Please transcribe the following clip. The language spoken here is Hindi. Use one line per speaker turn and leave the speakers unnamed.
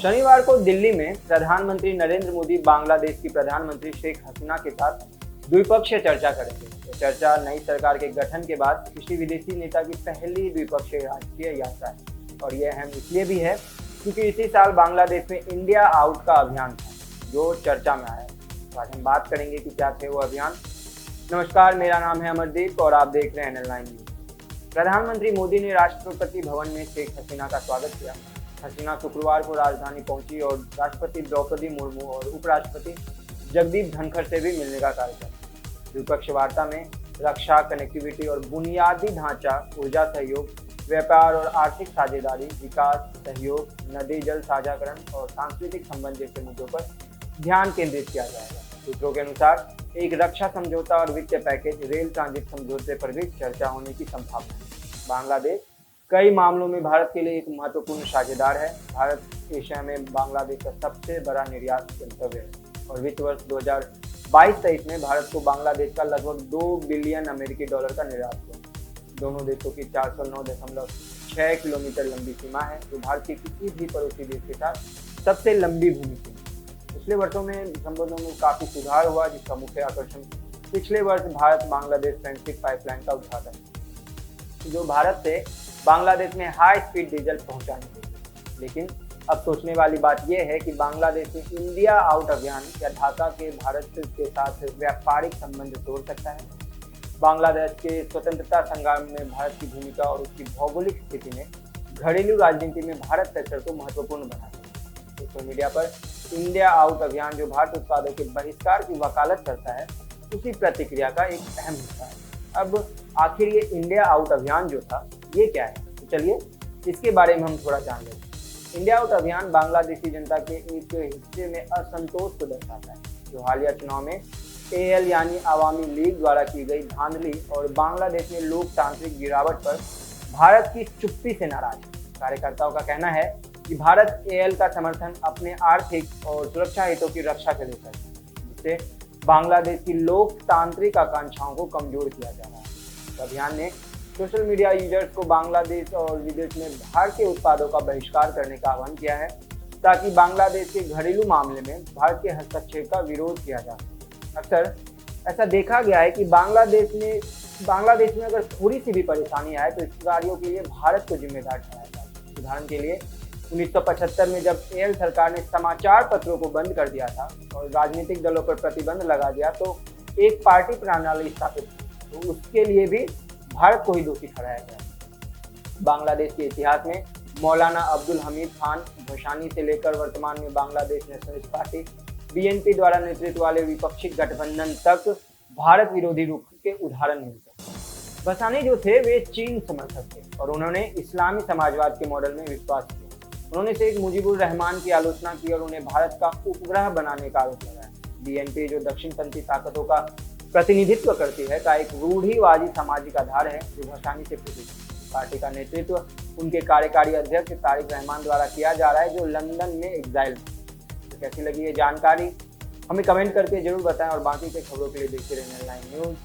शनिवार को दिल्ली में प्रधानमंत्री नरेंद्र मोदी बांग्लादेश की प्रधानमंत्री शेख हसीना के साथ द्विपक्षीय चर्चा करेंगे। यह चर्चा नई सरकार के गठन के बाद किसी विदेशी नेता की पहली द्विपक्षीय राजकीय यात्रा है और यह अहम इसलिए भी है क्योंकि इसी साल बांग्लादेश में इंडिया आउट का अभियान था जो चर्चा में आया। तो आज हम बात करेंगे कि क्या थे वो अभियान। नमस्कार, मेरा नाम है अमरदीप और आप देख रहे हैं NL9 न्यूज। प्रधानमंत्री मोदी ने राष्ट्रपति भवन में शेख हसीना का स्वागत किया। हसीना शुक्रवार को राजधानी पहुंची और राष्ट्रपति द्रौपदी मुर्मू और उपराष्ट्रपति जगदीप धनखड़ से भी मिलने का कार्यक्रम। द्विपक्षीय वार्ता में रक्षा, कनेक्टिविटी और बुनियादी ढांचा, ऊर्जा सहयोग, व्यापार और आर्थिक साझेदारी, विकास सहयोग, नदी जल साझाकरण और सांस्कृतिक संबंध जैसे मुद्दों पर ध्यान केंद्रित किया जाएगा। सूत्रों के अनुसार एक रक्षा समझौता और वित्तीय पैकेज, रेल ट्रांजिट समझौते पर भी चर्चा होने की संभावना है। बांग्लादेश कई मामलों में भारत के लिए एक महत्वपूर्ण साझेदार है। भारत एशिया में बांग्लादेश का सबसे बड़ा निर्यात गंतव्य है और वित्त वर्ष 2022-23 में भारत को बांग्लादेश का लगभग $2 बिलियन का निर्यात हुआ। दोनों देशों की 409.6 किलोमीटर लंबी सीमा है जो भारत के किसी भी पड़ोसी देश के साथ सबसे लंबी भूमि सीमा। पिछले वर्षों में संबंधों में काफी सुधार हुआ, जिसका मुख्य आकर्षण पिछले वर्ष भारत बांग्लादेश फ्रेंडशिप पाइपलाइन का उद्घाटन जो भारत से बांग्लादेश में हाई स्पीड डीजल पहुंचाने के लिए। लेकिन अब सोचने वाली बात यह है कि बांग्लादेश में इंडिया आउट अभियान क्या ढाका के भारत के साथ व्यापारिक संबंध तोड़ सकता है। बांग्लादेश के स्वतंत्रता संग्राम में भारत की भूमिका और उसकी भौगोलिक स्थिति ने घरेलू राजनीति में भारत सेक्टर को महत्वपूर्ण बना दिया। सोशल मीडिया पर इंडिया आउट अभियान जो भारत उत्पादों के बहिष्कार की वकालत करता है उसी प्रतिक्रिया का एक अहम हिस्सा है। अब आखिर ये इंडिया आउट अभियान जो था ये क्या है, तो चलिए इसके बारे में हम थोड़ा जान लेते हैं। इंडिया आउट अभियान बांग्लादेशी जनता के एक हिस्से में असंतोष को दर्शाता है जो हालिया चुनाव में AL यानी आवामी लीग द्वारा की गई धांधली और बांग्लादेश में लोकतांत्रिक गिरावट पर भारत की चुप्पी से नाराज है। कार्यकर्ताओं का कहना है कि भारत AL का समर्थन अपने आर्थिक और सुरक्षा हितों की रक्षा के लिए करता है, जिससे बांग्लादेश की लोकतांत्रिक आकांक्षाओं को कमजोर किया जा रहा है। अभियान ने सोशल मीडिया यूजर्स को बांग्लादेश और विदेश में भारतीय उत्पादों का बहिष्कार करने का आह्वान किया है ताकि बांग्लादेश के घरेलू मामले में भारत के हस्तक्षेप का विरोध किया जा सके। अक्सर ऐसा देखा गया है कि बांग्लादेश में अगर थोड़ी सी भी परेशानी आए तो इस कार्यों के लिए भारत को जिम्मेदार ठहराया जाता है। उदाहरण के लिए 1975 में जब AL सरकार ने समाचार पत्रों को बंद कर दिया था और राजनीतिक दलों पर प्रतिबंध लगा दिया तो एक पार्टी प्रणाली स्थापित की, तो उसके लिए भी भारत को ही दोषी ठहराया गया। बांग्लादेश के इतिहास में मौलाना अब्दुल हमीद खान भशानी से लेकर वर्तमान में बांग्लादेश नेशनलिस्ट पार्टी BNP द्वारा नेतृत्व वाले विपक्षी गठबंधन तक भारत विरोधी रुख के उदाहरण मिलते हैं। भसानी जो थे वे चीन समर्थक थे और उन्होंने इस्लामी समाजवाद के मॉडल में विश्वास किया। उन्होंने शेख मुजीबुर रहमान की आलोचना की और उन्हें भारत का उपग्रह बनाने का आरोप लगाया। BNP जो दक्षिणपंथी ताकतों का प्रतिनिधित्व करती है का एक रूढ़िवादी सामाजिक आधार है जो भसानी से प्रेरित है। पार्टी का नेतृत्व उनके कार्यकारी अध्यक्ष तारिक रहमान द्वारा किया जा रहा है जो लंदन में एग्जाइल है। तो कैसी लगी ये जानकारी हमें कमेंट करके जरूर बताएं और बाकी के खबरों के लिए देखते रहें NL9 न्यूज।